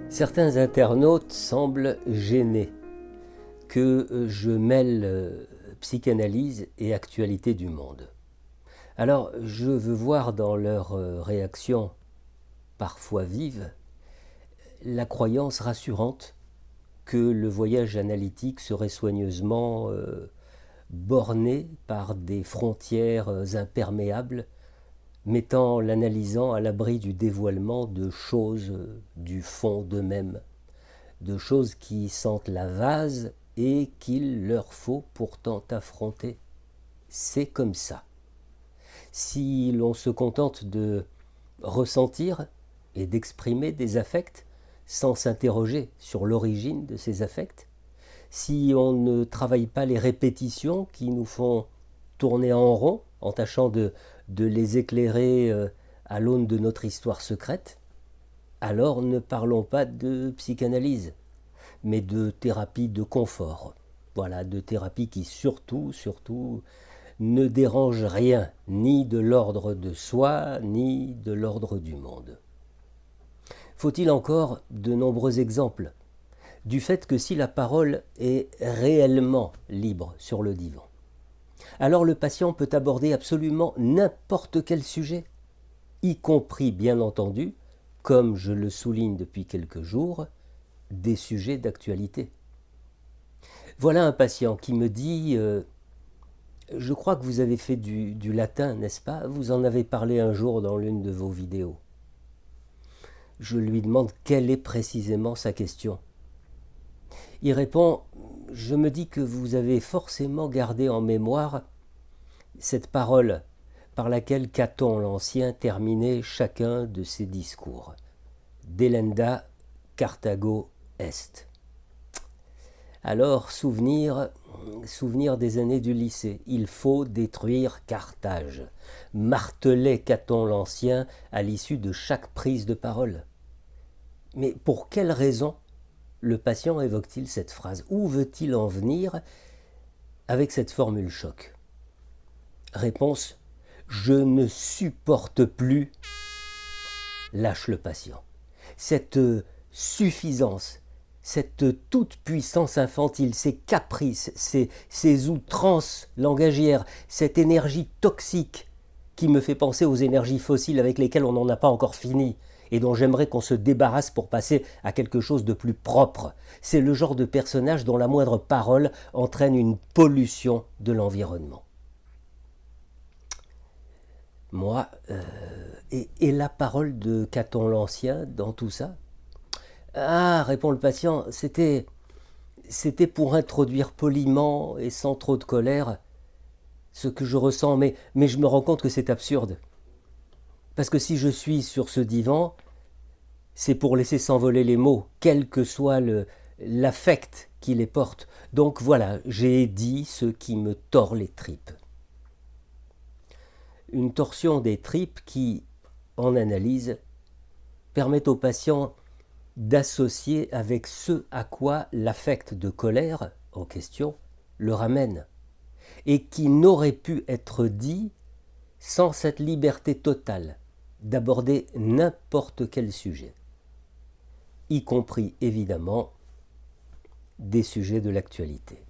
Certains internautes semblent gênés que je mêle psychanalyse et actualité du monde. Alors, je veux voir dans leur réaction, parfois vive, la croyance rassurante que le voyage analytique serait soigneusement borné par des frontières imperméables, mettant l'analysant à l'abri du dévoilement de choses du fond d'eux-mêmes, de choses qui sentent la vase et qu'il leur faut pourtant affronter. C'est comme ça. Si l'on se contente de ressentir et d'exprimer des affects sans s'interroger sur l'origine de ces affects, si on ne travaille pas les répétitions qui nous font tourner en rond en tâchant de les éclairer à l'aune de notre histoire secrète, alors ne parlons pas de psychanalyse, mais de thérapie de confort. Voilà, de thérapie qui surtout ne dérange rien, ni de l'ordre de soi, ni de l'ordre du monde. Faut-il encore de nombreux exemples du fait que si la parole est réellement libre sur le divan, alors le patient peut aborder absolument n'importe quel sujet, y compris bien entendu, comme je le souligne depuis quelques jours, des sujets d'actualité. Voilà un patient qui me dit je crois que vous avez fait du latin, n'est-ce pas? Vous en avez parlé un jour dans l'une de vos vidéos. Je lui demande quelle est précisément sa question. Il répond « Je me dis que vous avez forcément gardé en mémoire cette parole par laquelle Caton l'Ancien terminait chacun de ses discours. Delenda Carthago est. » Alors, souvenir des années du lycée. Il faut détruire Carthage, martelait Caton l'Ancien à l'issue de chaque prise de parole. Mais pour quelle raison le patient évoque-t-il cette phrase? Où veut-il en venir avec cette formule choc? Réponse: je ne supporte plus, lâche le patient. Cette suffisance, cette toute-puissance infantile, ces caprices, ces outrances langagières, cette énergie toxique qui me fait penser aux énergies fossiles avec lesquelles on n'en a pas encore fini et dont j'aimerais qu'on se débarrasse pour passer à quelque chose de plus propre. C'est le genre de personnage dont la moindre parole entraîne une pollution de l'environnement. Moi, et la parole de Caton l'Ancien dans tout ça? Ah, répond le patient, c'était pour introduire poliment et sans trop de colère ce que je ressens, mais je me rends compte que c'est absurde. Parce que si je suis sur ce divan, c'est pour laisser s'envoler les mots, quel que soit l'affect qui les porte. Donc voilà, j'ai dit ce qui me tord les tripes. Une torsion des tripes qui, en analyse, permet au patient d'associer avec ce à quoi l'affect de colère en question le ramène, et qui n'aurait pu être dit sans cette liberté totale d'aborder n'importe quel sujet, y compris évidemment des sujets de l'actualité.